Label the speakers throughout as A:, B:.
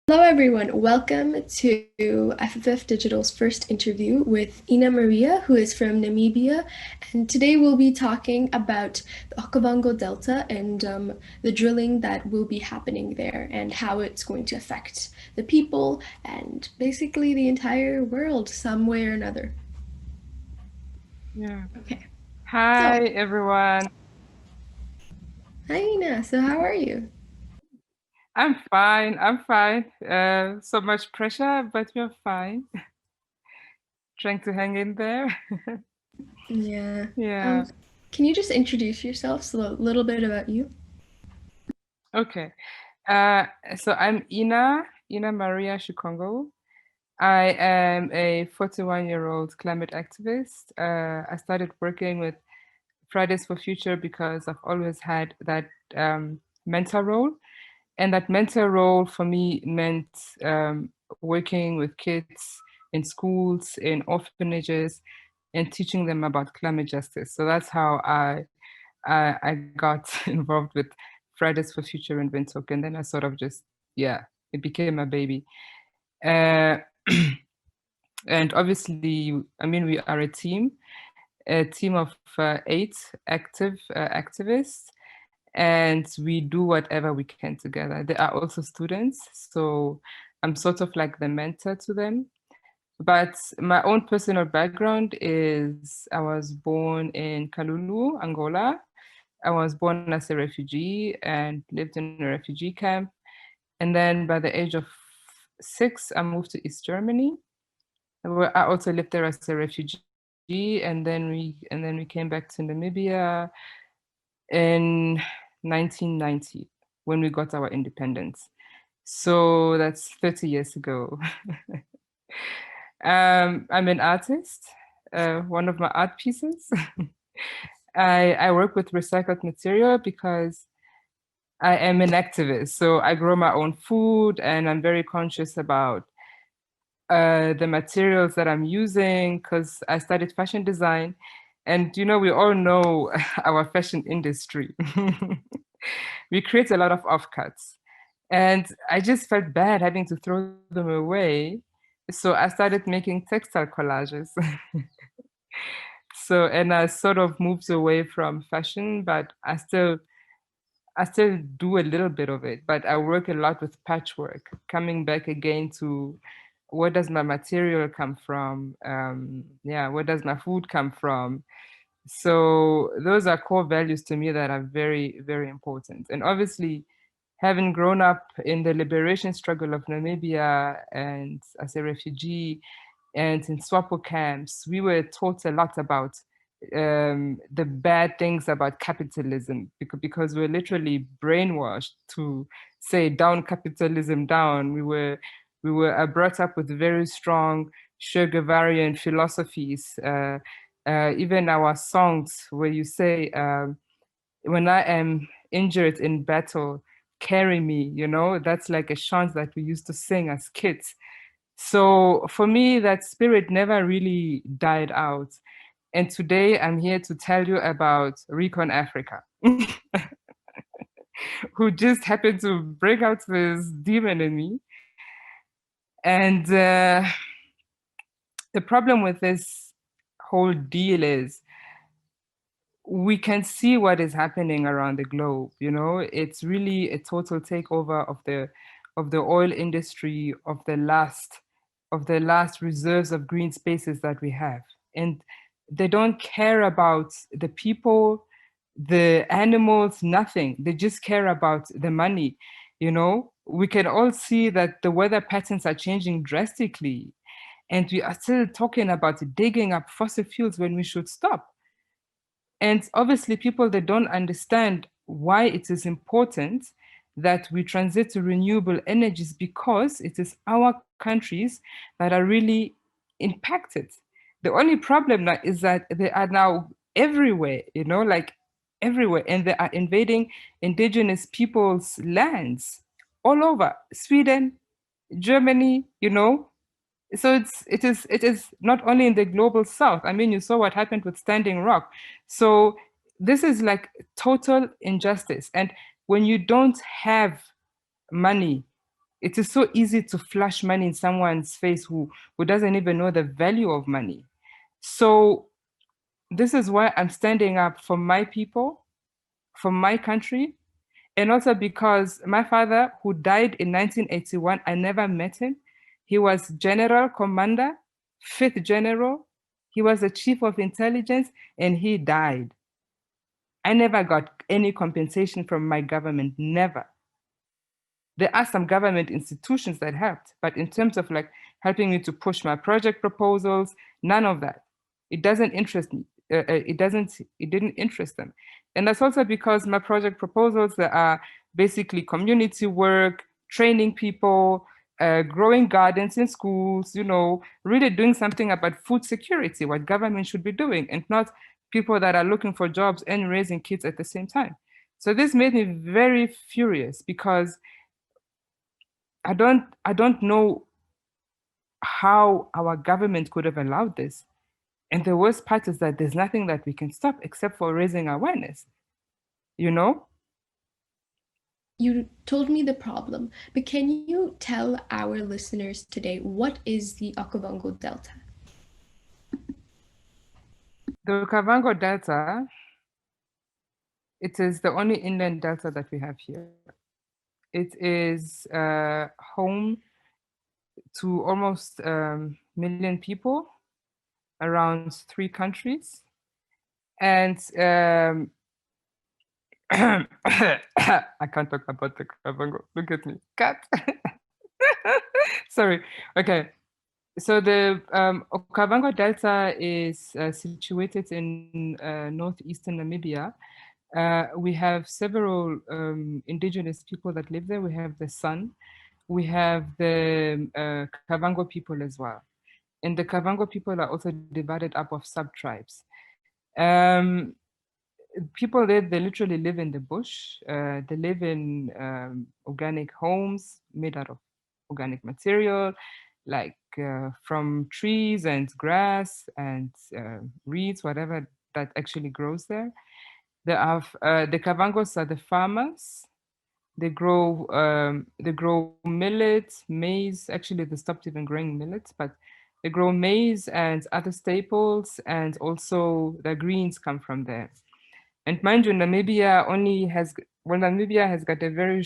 A: Hello, everyone. Welcome to FFF Digital's first interview with Ina Maria, who is from Namibia. And today we'll be talking about the Okavango Delta and the drilling that will be happening there and how it's going to affect the people and basically the entire world some way or another.
B: Yeah.
A: Okay.
B: Hi,
A: So,
B: everyone.
A: hi, Ina. So, how are you?
B: I'm fine. I'm fine. So much pressure, but we're fine. Trying to hang in there.
A: Yeah.
B: Yeah.
A: Can you just introduce yourself, so a little bit about you?
B: Okay. Uh, so I'm Ina Maria Shikongo. I am a 41-year-old climate activist. I started working with Fridays for Future because I've always had that mentor role. And that mentor role for me meant working with kids in schools, in orphanages, and teaching them about climate justice. So that's how I got involved with Fridays for Future and Windhoek, and then I sort of just it became a baby. Uh, and obviously, I mean, we are a team of eight active activists, and we do whatever we can together. They are also students, so I'm sort of like the mentor to them. But my own personal background is I was born in Kalulu, Angola. I was born as a refugee and lived in a refugee camp. And then by the age of 6, I moved to East Germany, where I also lived there as a refugee. And then we came back to Namibia in 1990 when we got our independence. So that's 30 years ago. I'm an artist, one of my art pieces. I work with recycled material because I am an activist. So I grow my own food and I'm very conscious about the materials that I'm using because I studied fashion design. And we all know our fashion industry. We create a lot of offcuts. And I just felt bad having to throw them away. So I started making textile collages. And I sort of moved away from fashion, but I still do a little bit of it, but I work a lot with patchwork, coming back again to where does my material come from? Yeah, where does my food come from? So those are core values to me that are very, very important. And obviously, having grown up in the liberation struggle of Namibia and as a refugee and in SWAPO camps, we were taught a lot about the bad things about capitalism because we're literally brainwashed to say down capitalism down. We were brought up with very strong Che Guevarian philosophies. Even our songs where you say, when I am injured in battle, carry me, that's like a chant that we used to sing as kids. So for me, that spirit never really died out. And today I'm here to tell you about ReconAfrica, who just happened to bring out this demon in me. And the problem with this whole deal is we can see what is happening around the globe. It's really a total takeover of the oil industry, of the last reserves of green spaces that we have. And they don't care about the people, the animals, nothing. They just care about the money. We can all see that the weather patterns are changing drastically, and we are still talking about digging up fossil fuels when we should stop. And obviously, people that don't understand why it is important that we transit to renewable energies because it is our countries that are really impacted. The only problem now is that they are now everywhere, like everywhere, and they are invading indigenous people's lands all over Sweden, Germany, so it is not only in the global south. I mean, you saw what happened with Standing Rock. So this is like total injustice. And when you don't have money, It is so easy to flash money in someone's face who doesn't even know the value of money. So this is why I'm standing up for my people, for my country, and also because my father, who died in 1981, I never met him. He was general commander, 5th general. He was the chief of intelligence, and he died. I never got any compensation from my government, never. There are some government institutions that helped, but in terms of like helping me to push my project proposals, none of that. It doesn't interest me. It didn't interest them. And that's also because my project proposals that are basically community work, training people, growing gardens in schools, you know, really doing something about food security, what government should be doing, and not people that are looking for jobs and raising kids at the same time. So this made me very furious because I don't know how our government could have allowed this. And the worst part is that there's nothing that we can stop except for raising awareness, you know?
A: You told me the problem, but can you tell our listeners today what is the Okavango Delta?
B: The Okavango Delta, it is the only inland delta that we have here. It is home to almost million people around 3 countries. And I can't talk about the Okavango. Look at me. Cut. Sorry. Okay. So the Okavango Delta is situated in northeastern Namibia. We have several indigenous people that live there. We have the San. We have the Kavango people as well. And the Kavango people are also divided up of sub-tribes. People there, they literally live in the bush. They live in organic homes made out of organic material, like from trees and grass and reeds, whatever that actually grows there. The Kavangos are the farmers. They grow millet, maize. Actually, they stopped even growing millet, but they grow maize and other staples, and also the greens come from there. And mind you, Namibia has got a very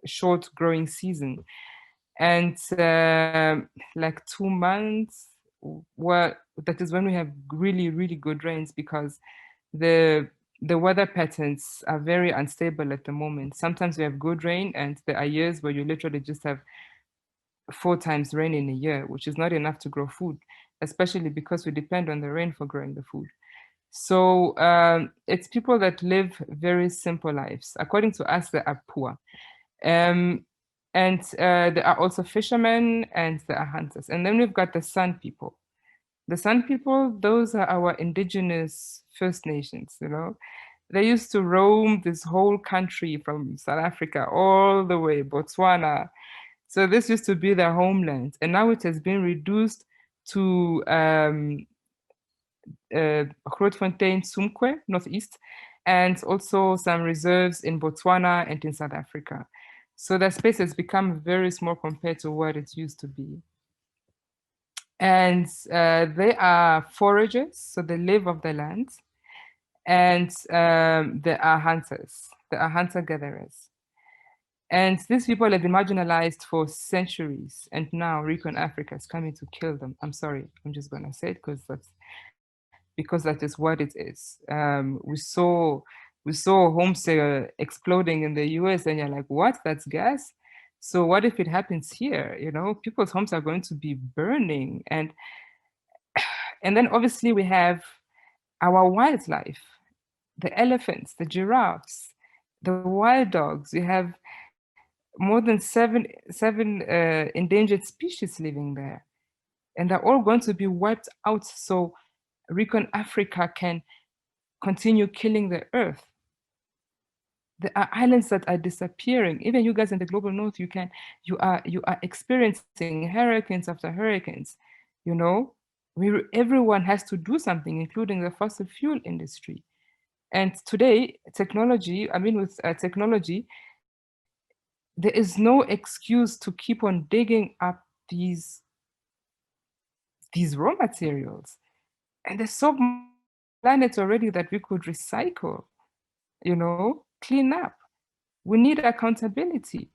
B: short growing season, and like 2 months, that is when we have really, really good rains, because the weather patterns are very unstable at the moment. Sometimes we have good rain, and there are years where you literally just have 4 times rain in a year, which is not enough to grow food, especially because we depend on the rain for growing the food. So it's people that live very simple lives. According to us, they are poor. And there are also fishermen, and there are hunters. And then we've got the San people. The San people, those are our indigenous First Nations, you know. They used to roam this whole country from South Africa all the way, Botswana. So this used to be their homeland. And now it has been reduced to Grootfontein, Sumkwe, northeast, and also some reserves in Botswana and in South Africa. So the space has become very small compared to what it used to be. And they are foragers, so they live off the land. And they are hunters, they are hunter-gatherers. And these people have been marginalized for centuries, and now ReconAfrica is coming to kill them. I'm sorry, I'm just gonna say it because that is what it is. We saw homes exploding in the US, and you're like, what? That's gas? So what if it happens here? You know, people's homes are going to be burning, and then obviously we have our wildlife, the elephants, the giraffes, the wild dogs. We have more than seven endangered species living there, and they're all going to be wiped out so ReconAfrica can continue killing the earth. There are islands that are disappearing. Even you guys in the global north, you are experiencing hurricanes after hurricanes. You know, everyone has to do something, including the fossil fuel industry. And today, technology, with technology, there is no excuse to keep on digging up these raw materials. And there's so much planet already that we could recycle, clean up. We need accountability.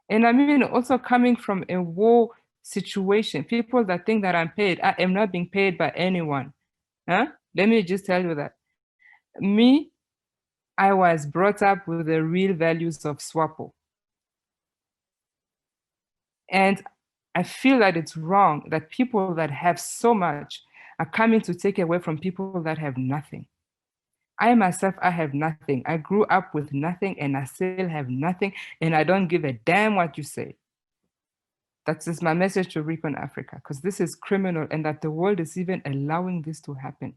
B: And I mean, also coming from a war situation, people that think that I'm paid, I am not being paid by anyone. Huh? Let me just tell you that. Me, I was brought up with the real values of SWAPO. And I feel that it's wrong that people that have so much are coming to take away from people that have nothing. I myself, I have nothing. I grew up with nothing and I still have nothing, and I don't give a damn what you say. That is my message to ReconAfrica, because this is criminal and that the world is even allowing this to happen.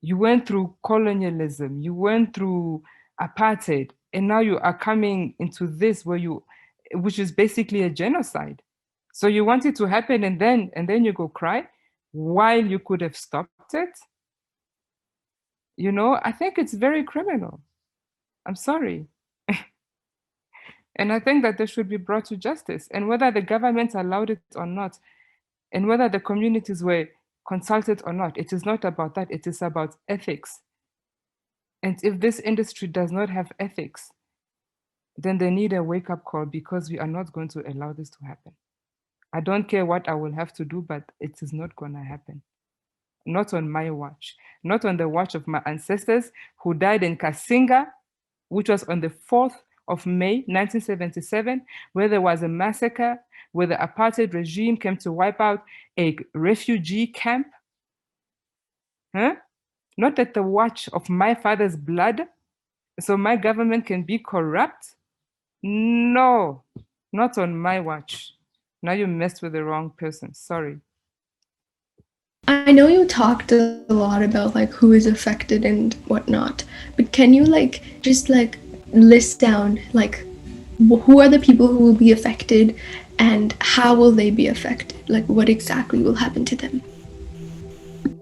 B: You went through colonialism, you went through apartheid, and now you are coming into this which is basically a genocide. So you want it to happen and then you go cry while you could have stopped it. I think it's very criminal. I'm sorry. And I think that they should be brought to justice. And whether the government allowed it or not, and whether the communities were consulted or not, it is not about that. It is about ethics. And if this industry does not have ethics, then they need a wake-up call, because we are not going to allow this to happen. I don't care what I will have to do, but it is not going to happen. Not on my watch. Not on the watch of my ancestors who died in Kasinga, which was on the 4th of May, 1977, where there was a massacre, where the apartheid regime came to wipe out a refugee camp. Huh? Not at the watch of my father's blood, so my government can be corrupt? No, not on my watch. Now you messed with the wrong person. Sorry.
A: I know you talked a lot about who is affected and whatnot, but can you just list down who are the people who will be affected and how will they be affected? What exactly will happen to them?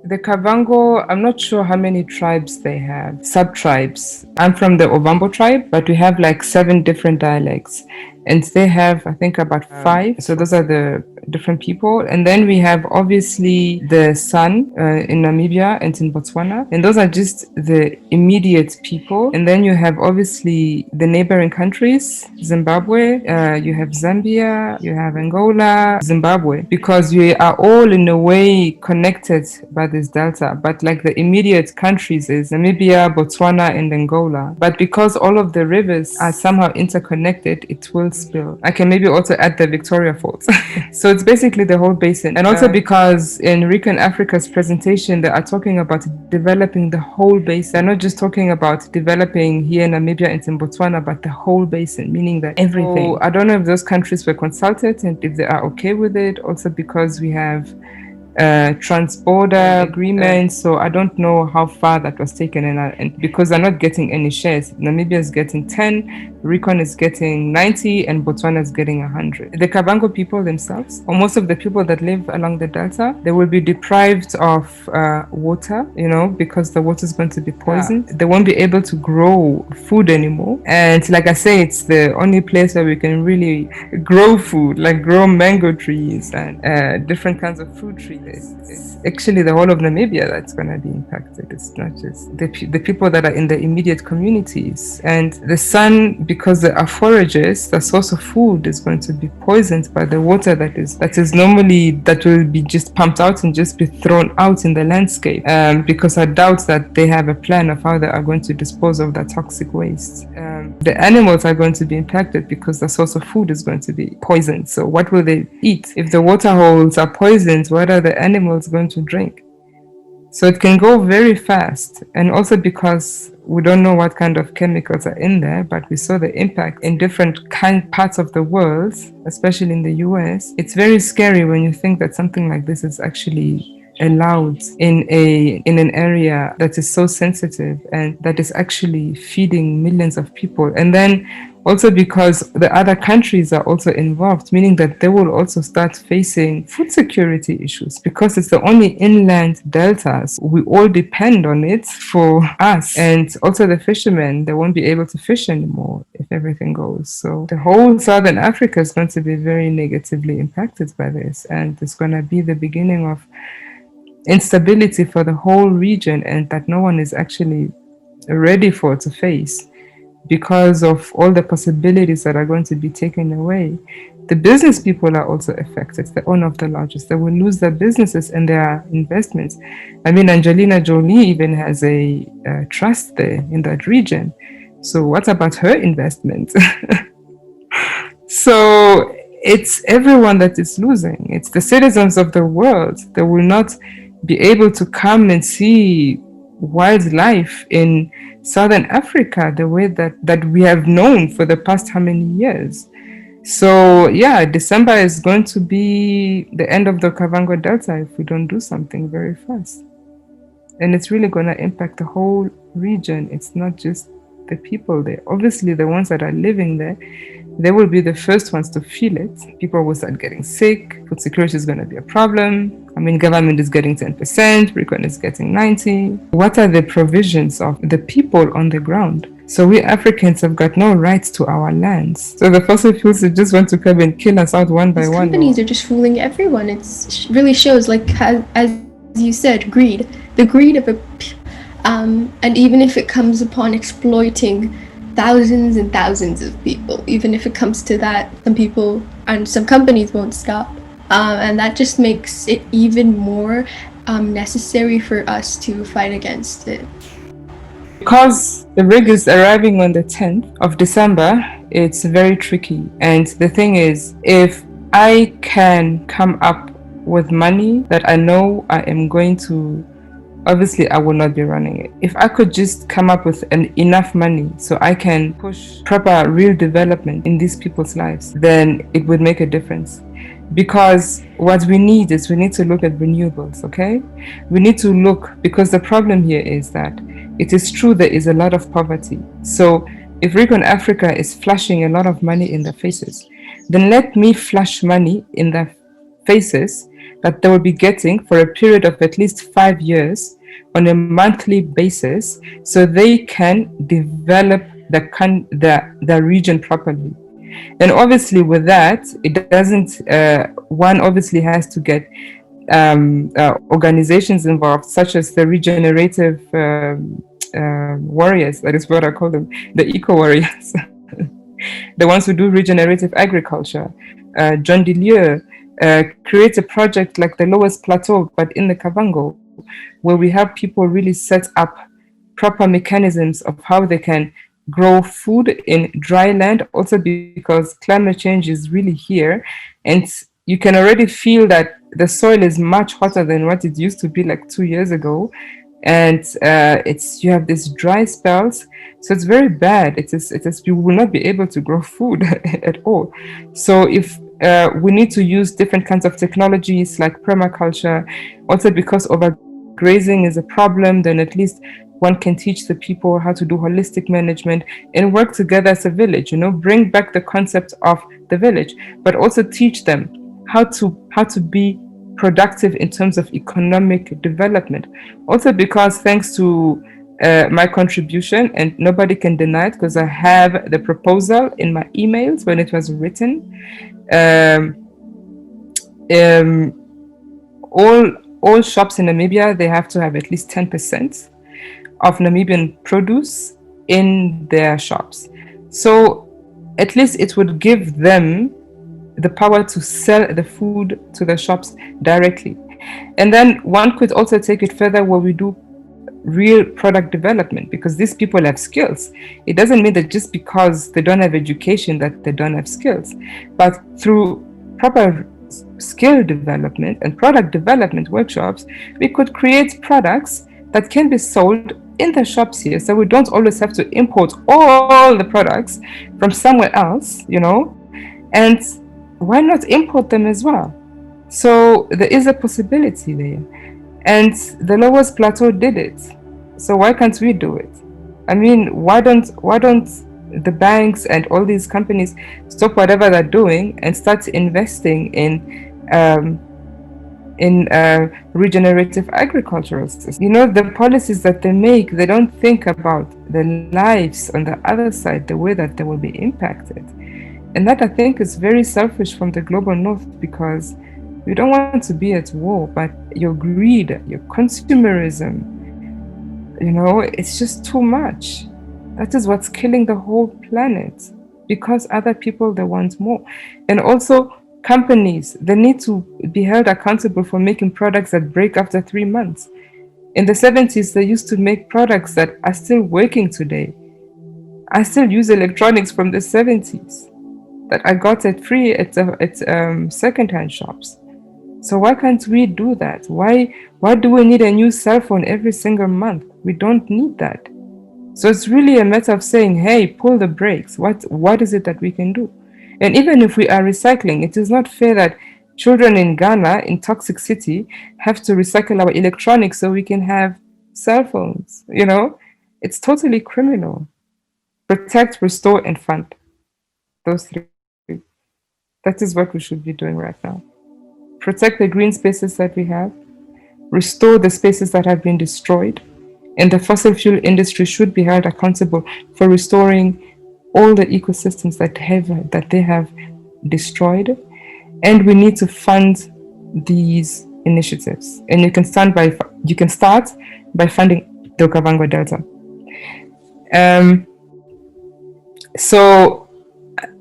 B: The Kavango, I'm not sure how many tribes they have, sub-tribes. I'm from the Ovambo tribe, but we have 7 different dialects. And they have, I think, about 5. So those are the different people. And then we have obviously the San in Namibia and in Botswana. And those are just the immediate people. And then you have obviously the neighboring countries, Zimbabwe, you have Zambia, you have Angola, Zimbabwe, because we are all in a way connected by this delta. But the immediate countries is Namibia, Botswana, and Angola. But because all of the rivers are somehow interconnected, it will spill. I can maybe also add the Victoria Falls. So it's basically the whole basin. And also because in ReconAfrica's presentation, they are talking about developing the whole basin. They're not just talking about developing here in Namibia and in Botswana, but the whole basin, meaning that everything. So I don't know if those countries were consulted and if they are okay with it. Also because we have trans-border agreements, so I don't know how far that was taken, and because they're not getting any shares. Namibia is getting 10, Recon is getting 90, and Botswana is getting 100. The Kavango people themselves, or most of the people that live along the delta, they will be deprived of water, because the water is going to be poisoned. They won't be able to grow food anymore, and like I say, it's the only place where we can really grow food, grow mango trees and different kinds of fruit trees. It's actually the whole of Namibia that's going to be impacted. It's not just the people that are in the immediate communities. And the sun, because they are foragers, the source of food is going to be poisoned by the water that will be just pumped out and just be thrown out in the landscape. Because I doubt that they have a plan of how they are going to dispose of that toxic waste. The animals are going to be impacted because the source of food is going to be poisoned. So what will they eat? If the water holes are poisoned, what are the animals going to drink? So it can go very fast. And also because we don't know what kind of chemicals are in there, but we saw the impact in different parts of the world, especially in the US. It's very scary when you think that something like this is actually allowed in an area that is so sensitive and that is actually feeding millions of people. And then also because the other countries are also involved, meaning that they will also start facing food security issues because it's the only inland deltas. We all depend on it for us. And also the fishermen, they won't be able to fish anymore if everything goes. So the whole Southern Africa is going to be very negatively impacted by this. And it's going to be the beginning of instability for the whole region, and that no one is actually ready for to face because of all the possibilities that are going to be taken away. The business people are also affected. The owner of the largest, they will lose their businesses and their investments. I mean, Angelina Jolie even has a trust there in that region. So what about her investment? So it's everyone that is losing. It's the citizens of the world. They will not be able to come and see wildlife in Southern Africa the way that we have known for the past how many years. So yeah, December is going to be the end of the Okavango Delta if we don't do something very fast. And it's really going to impact the whole region. It's not just the people there. Obviously, the ones that are living there, they will be the first ones to feel it. People will start getting sick. Food security is going to be a problem. I mean, government is getting 10%, Recon is getting 90%. What are the provisions of the people on the ground? So we Africans have got no rights to our lands. So the fossil fuels just want to come and kill us out one by
A: These
B: one.
A: companies are just fooling everyone. It really shows, like, as you said, greed. The greed of and even if it comes upon exploiting thousands and thousands of people, even if it comes to that, some people and some companies won't stop. And that just makes it even more necessary for us to fight against it.
B: Because the rig is arriving on the 10th of December, it's very tricky. And the thing is, if I can come up with money that I know I am going to, obviously I will not be running it. If I could just come up with enough money so I can push proper real development in these people's lives, then it would make a difference. Because what we need is we need to look at renewables, okay? We need to look, because the problem here is that it is true there is a lot of poverty. So if ReconAfrica is flashing a lot of money in their faces, then let me flash money in their faces that they will be getting for a period of at least 5 years on a monthly basis so they can develop the region properly. And obviously with that, it doesn't, one obviously has to get organizations involved, such as the regenerative warriors, that is what I call them, the eco warriors, the ones who do regenerative agriculture. John Deleu creates a project like the lowest plateau, but in the Kavango, where we have people really set up proper mechanisms of how they can grow food in dry land, also because climate change is really here. And you can already feel that the soil is much hotter than what it used to be like 2 years ago. And you have these dry spells. So it's very bad. It is you will not be able to grow food at all. So if we need to use different kinds of technologies like permaculture, also because overgrazing is a problem, then at least one can teach the people how to do holistic management and work together as a village, bring back the concept of the village, but also teach them how to be productive in terms of economic development. Also because thanks to my contribution, and nobody can deny it because I have the proposal in my emails when it was written, all shops in Namibia, they have to have at least 10% of Namibian produce in their shops. So at least it would give them the power to sell the food to the shops directly. And then one could also take it further where we do real product development, because these people have skills. It doesn't mean that just because they don't have education that they don't have skills, but through proper skill development and product development workshops, we could create products that can be sold in the shops here, so we don't always have to import all the products from somewhere else, and why not import them as well? So there is a possibility there. And the lowest plateau did it. So why can't we do it? I mean, why don't the banks and all these companies stop whatever they're doing and start investing in regenerative agricultural systems? The policies that they make, they don't think about the lives on the other side, the way that they will be impacted. And that, I think, is very selfish from the global north, because you don't want to be at war, but your greed, your consumerism, it's just too much. That is what's killing the whole planet, because other people, they want more. And also, companies, they need to be held accountable for making products that break after 3 months. In the 70s, they used to make products that are still working today. I still use electronics from the 70s that I got it free at secondhand shops. So why can't we do that? Why do we need a new cell phone every single month? We don't need that. So it's really a matter of saying, hey, pull the brakes. What is it that we can do? And even if we are recycling, it is not fair that children in Ghana, in Toxic City, have to recycle our electronics so we can have cell phones. It's totally criminal. Protect, restore, and fund. Those three. That is what we should be doing right now. Protect the green spaces that we have, restore the spaces that have been destroyed, and the fossil fuel industry should be held accountable for restoring all the ecosystems that they have destroyed. And we need to fund these initiatives. And you can start by funding the Okavango Delta. So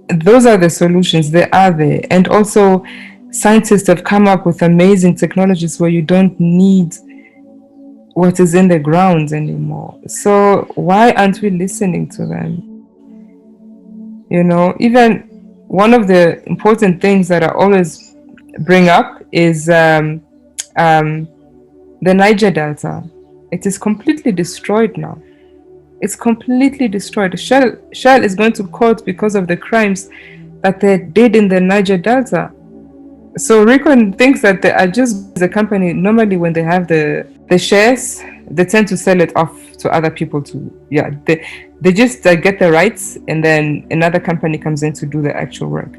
B: those are the solutions. They are there. And also, scientists have come up with amazing technologies where you don't need what is in the ground anymore. So why aren't we listening to them? Even one of the important things that I always bring up is the Niger Delta. It is completely destroyed now. It's completely destroyed. Shell is going to court because of the crimes that they did in the Niger Delta. So Recon thinks that they are just the company. Normally, when they have the shares, they tend to sell it off to other people they just get the rights, and then another company comes in to do the actual work.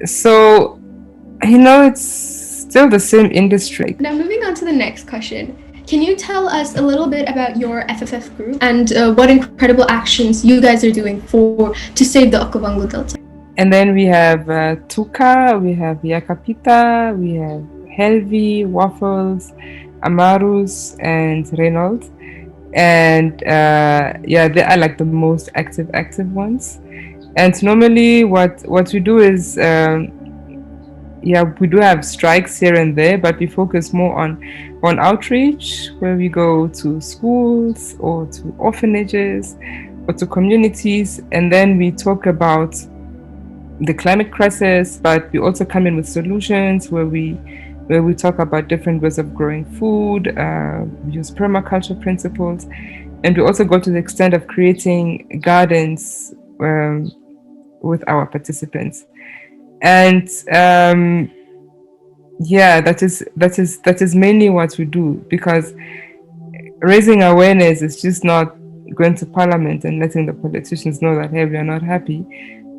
B: So, it's still the same industry.
A: Now, moving on to the next question. Can you tell us a little bit about your FFF group and what incredible actions you guys are doing to save the Okavango Delta?
B: And then we have Tuka, we have Yakapita, we have Helvi, Waffles, Amarus, and Reynolds. And they are like the most active ones. And normally what we do is we do have strikes here and there, but we focus more on outreach, where we go to schools or to orphanages or to communities, and then we talk about the climate crisis, but we also come in with solutions where we talk about different ways of growing food, we use permaculture principles, and we also go to the extent of creating gardens with our participants. And that is mainly what we do, because raising awareness is just not going to parliament and letting the politicians know that, hey, we are not happy,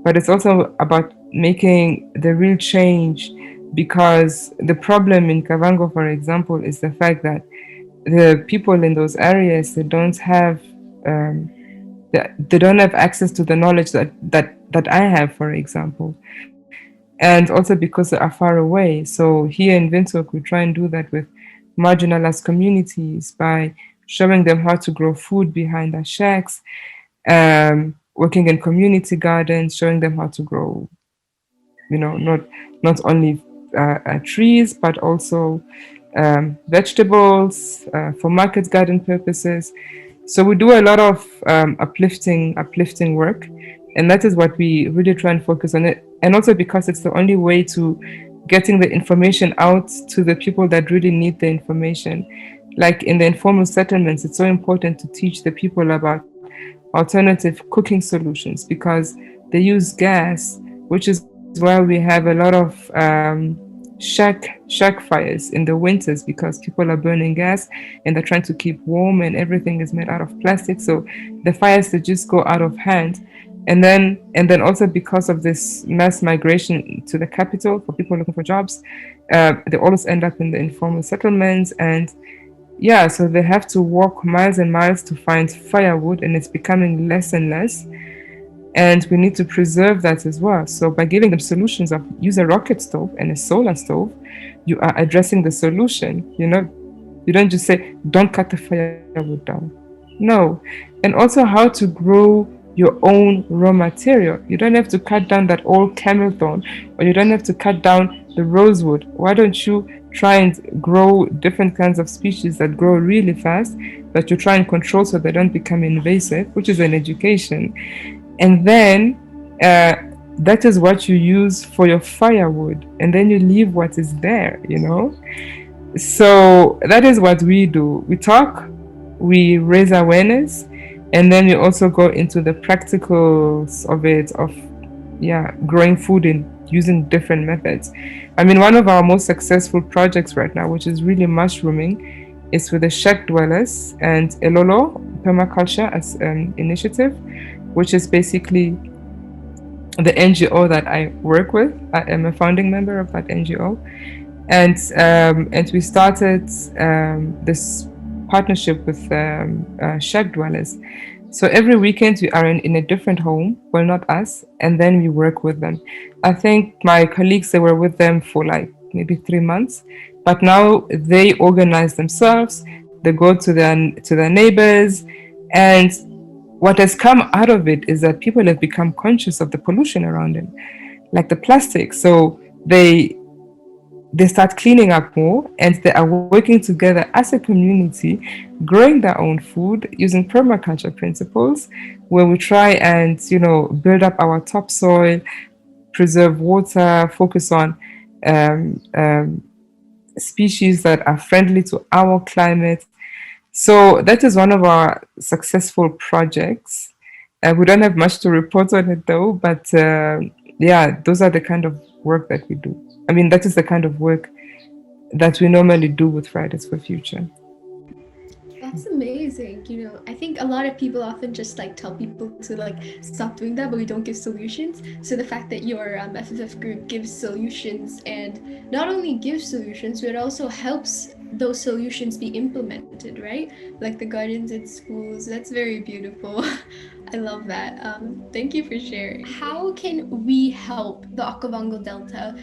B: but it's also about making the real change, because the problem in Kavango, for example, is the fact that the people in those areas, they don't have access to the knowledge that I have, for example. And also because they are far away. So here in Windhoek, we try and do that with marginalized communities by showing them how to grow food behind their shacks, working in community gardens, showing them how to grow, not only trees, but also vegetables for market garden purposes. So we do a lot of uplifting work, and that is what we really try and focus on it. And also because it's the only way to getting the information out to the people that really need the information. Like in the informal settlements, it's so important to teach the people about alternative cooking solutions, because they use gas, which is why we have a lot of shack fires in the winters because people are burning gas and they're trying to keep warm and everything is made out of plastic. So the fires they just go out of hand. And then also because of this mass migration to the capital for people looking for jobs, they always end up in the informal settlements. And yeah, so they have to walk miles and miles to find firewood, and it's becoming less and less. And we need to preserve that as well. So by giving them solutions of use a rocket stove and a solar stove, you are addressing the solution. You don't just say don't cut the firewood down. No. And also how to grow your own raw material. You don't have to cut down that old camel thorn, or you don't have to cut down the rosewood. Why don't you try and grow different kinds of species that grow really fast, that you try and control so they don't become invasive, which is an education. And then that is what you use for your firewood, and then you leave what is there. So that is what we do. We talk, we raise awareness, and then we also go into the practicals of it, of yeah, growing food in using different methods. I mean, one of our most successful projects right now, which is really mushrooming, is with the shack dwellers and Elolo permaculture as an initiative, which is basically the NGO that I work with. I am a founding member of that NGO, and we started this partnership with shack dwellers. So every weekend we are in a different home, well, not us, and then we work with them. I think my colleagues, they were with them for like maybe 3 months, but now they organize themselves. They go to their neighbors, and what has come out of it is that people have become conscious of the pollution around them, like the plastic. So they start cleaning up more, and they are working together as a community, growing their own food using permaculture principles, where we try and build up our topsoil, preserve water, focus on um, um, species that are friendly to our climate. So that is one of our successful projects. We don't have much to report on it though, but yeah, those are the kind of work that we do. I mean, that is the kind of work that we normally do with Fridays for Future.
A: That's amazing. I think a lot of people often just like tell people to like stop doing that, but we don't give solutions. So the fact that your FFF group gives solutions, and not only gives solutions, but it also helps those solutions be implemented, right? Like the gardens in schools. That's very beautiful. I love that. Thank you for sharing. How can we help the Okavango Delta,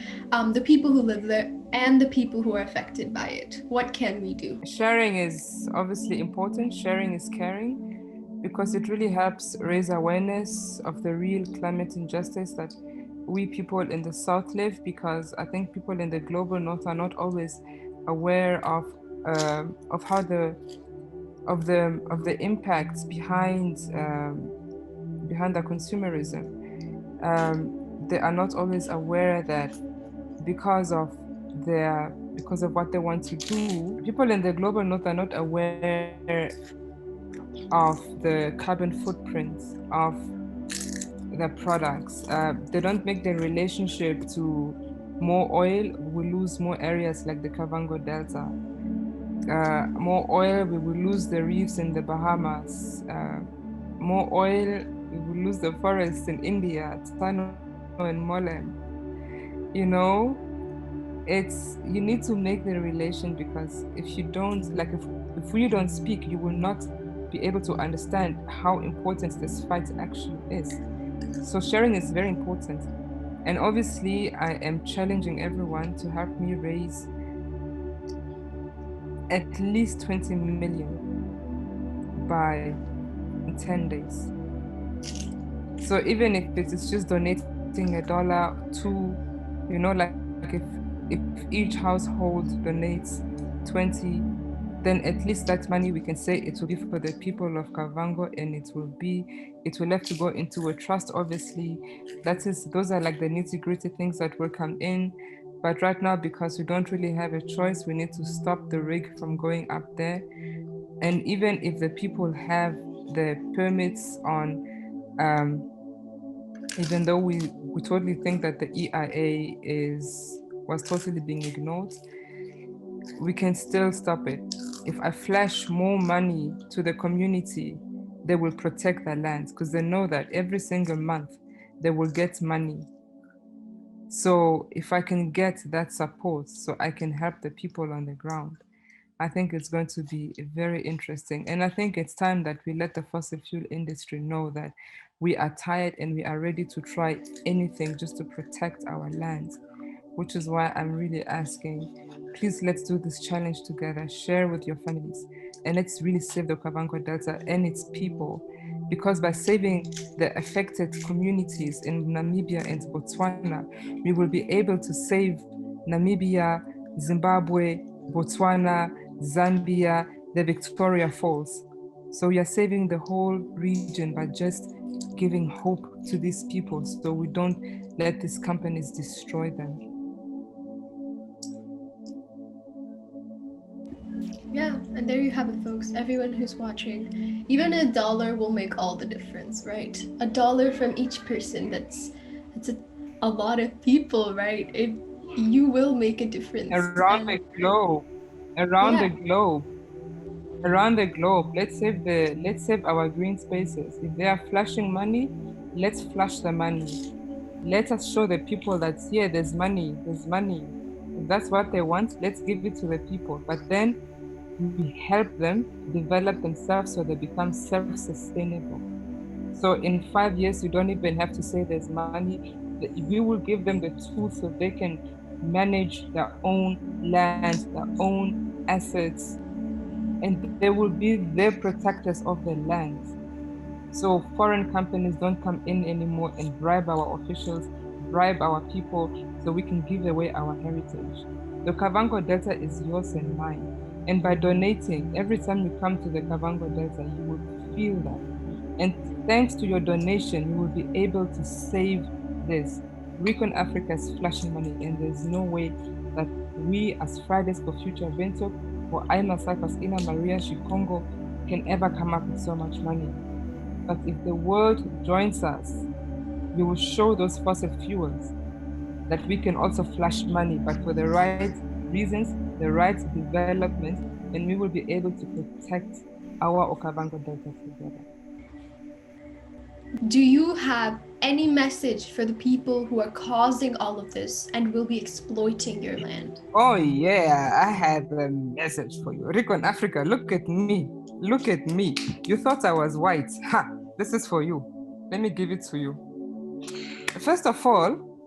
A: the people who live there, and the people who are affected by it? What can we do?
B: Sharing is obviously important. Sharing is caring because it really helps raise awareness of the real climate injustice that we people in the South live, because I think people in the global North are not always aware of how the impacts behind the consumerism. They are not always aware that because of because of what they want to do, people in the global North are not aware of the carbon footprint of the products. They don't make the relationship to more oil, we lose more areas like the Kavango Delta. More oil, we will lose the reefs in the Bahamas. More oil, we will lose the forests in India, Tano and Molem. You know, you need to make the relation, because if you don't, like if you don't speak, you will not be able to understand how important this fight actually is. So sharing is very important. And obviously, I am challenging everyone to help me raise at least 20 million by 10 days. So even if it is just donating $1, two, like if each household donates 20, then at least that money, we can say it will be for the people of Kavango, and it will have to go into a trust, obviously. Those are like the nitty-gritty things that will come in. But right now, because we don't really have a choice, we need to stop the rig from going up there. And even if the people have the permits on, even though we totally think that the EIA is was totally being ignored, we can still stop it. If I flash more money to the community, they will protect their lands because they know that every single month they will get money. So if I can get that support so I can help the people on the ground, I think it's going to be very interesting. And I think it's time that we let the fossil fuel industry know that we are tired and we are ready to try anything just to protect our lands, which is why I'm really asking, please let's do this challenge together, share with your families, and let's really save the Okavango Delta and its people. Because by saving the affected communities in Namibia and Botswana, we will be able to save Namibia, Zimbabwe, Botswana, Zambia, the Victoria Falls. So we are saving the whole region by just giving hope to these people so we don't let these companies destroy them.
A: Yeah, and there you have it, folks. Everyone who's watching, even $1 will make all the difference, right? $1 from each person. That's a lot of people, right? You will make a difference.
B: Around the globe, around the
A: Yeah.
B: globe, around the globe. Let's save our green spaces. If they are flashing money, let's flash the money. Let us show the people that yeah, there's money, there's money. If that's what they want, let's give it to the people. But then we help them develop themselves so they become self-sustainable. So in 5 years, you don't even have to say there's money. We will give them the tools so they can manage their own land, their own assets, and they will be the protectors of the land. So foreign companies don't come in anymore and bribe our officials, bribe our people, so we can give away our heritage. The Okavango Delta is yours and mine. And by donating, every time you come to the Okavango Delta, you will feel that. And thanks to your donation, you will be able to save this. ReconAfrica is flashing money, and there's no way that we as Fridays for Future Venture or I myself as Ina Maria Shikongo can ever come up with so much money. But if the world joins us, we will show those fossil fuels that we can also flash money, but for the right reasons, the right development, and we will be able to protect our Okavango Delta together.
A: Do you have any message for the people who are causing all of this and will be exploiting your land?
B: Oh yeah, I have a message for you. ReconAfrica, look at me. Look at me. You thought I was white. Ha! This is for you. Let me give it to you. First of all,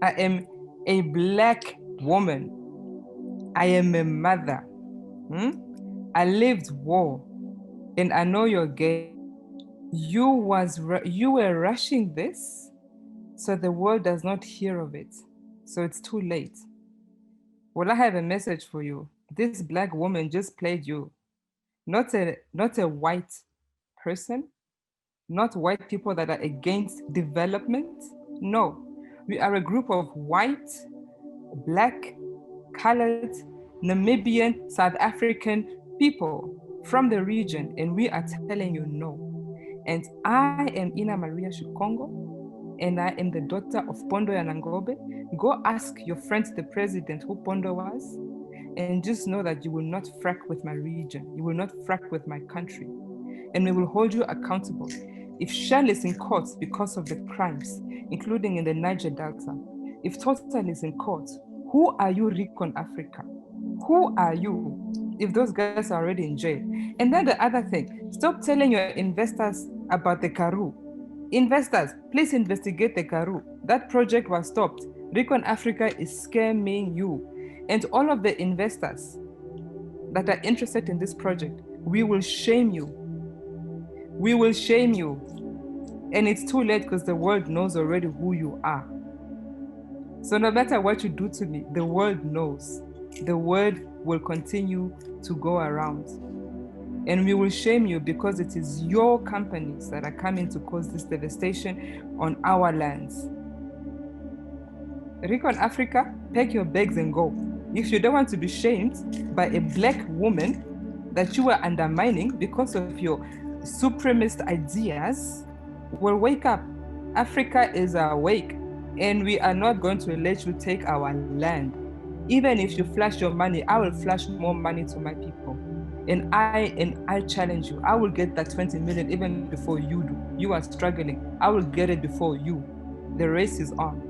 B: I am a Black woman. I am a mother. I lived war, and I know you're gay. You were rushing this, so the world does not hear of it. So it's too late. Well, I have a message for you. This Black woman just played you. Not a white person, not white people that are against development. No, we are a group of white, Black, colored, Namibian, South African people from the region, and we are telling you no. And I am Ina Maria Shikongo, and I am the daughter of Pondo Yanangobe. Go ask your friend, the president, who Pondo was, and just know that you will not frack with my region. You will not frack with my country. And we will hold you accountable. If Shell is in court because of the crimes, including in the Niger Delta, if Total is in court, who are you, ReconAfrica? Who are you if those guys are already in jail? And then the other thing, stop telling your investors about the Karoo. Investors, please investigate the Karoo. That project was stopped. ReconAfrica is scamming you. And all of the investors that are interested in this project, we will shame you. We will shame you. And it's too late because the world knows already who you are. So no matter what you do to me, the world knows. The word will continue to go around. And we will shame you because it is your companies that are coming to cause this devastation on our lands. ReconAfrica, pack your bags and go. If you don't want to be shamed by a Black woman that you are undermining because of your supremacist ideas, well, wake up. Africa is awake. And we are not going to let you take our land. Even if you flash your money, I will flash more money to my people. And I challenge you. I will get that 20 million even before you do. You are struggling. I will get it before you. The race is on.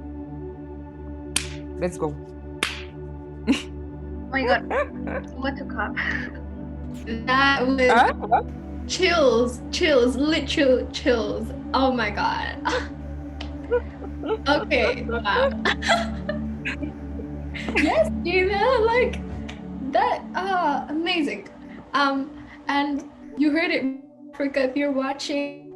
B: Let's go.
C: Oh my god, what to clap?
A: That was
B: What?
A: chills, literal chills. Oh my god. Okay, wow. Yes, Ina, like that. Amazing. And you heard it, Africa. If you're watching,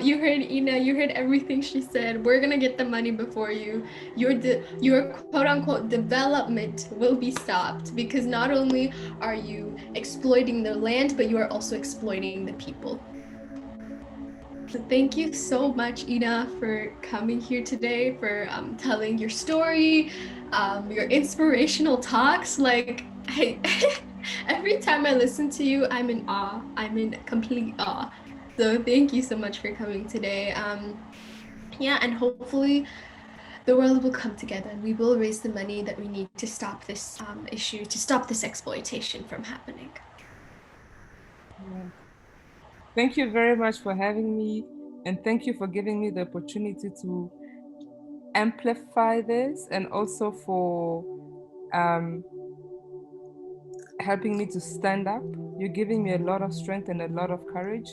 A: you heard Ina. You heard everything she said. We're gonna get the money before you. Your quote unquote development will be stopped because not only are you exploiting the land, but you are also exploiting the people. So thank you so much, Ina, for coming here today, for telling your story, your inspirational talks. Like, every time I listen to you, I'm in awe. I'm in complete awe. So thank you so much for coming today. Yeah, and hopefully the world will come together and we will raise the money that we need to stop this issue, to stop this exploitation from happening.
B: Yeah. Thank you very much for having me. And thank you for giving me the opportunity to amplify this and also for um, helping me to stand up. You're giving me a lot of strength and a lot of courage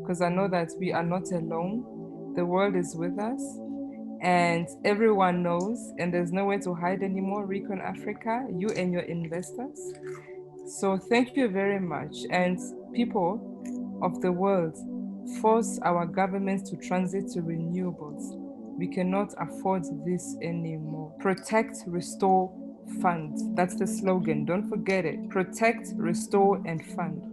B: because I know that we are not alone. The world is with us and everyone knows, and there's nowhere to hide anymore. ReconAfrica, you and your investors. So thank you very much. And people of the world, force our governments to transit to renewables. We cannot afford this anymore. Protect, restore, fund. That's the slogan. Don't forget it. Protect, restore, and fund.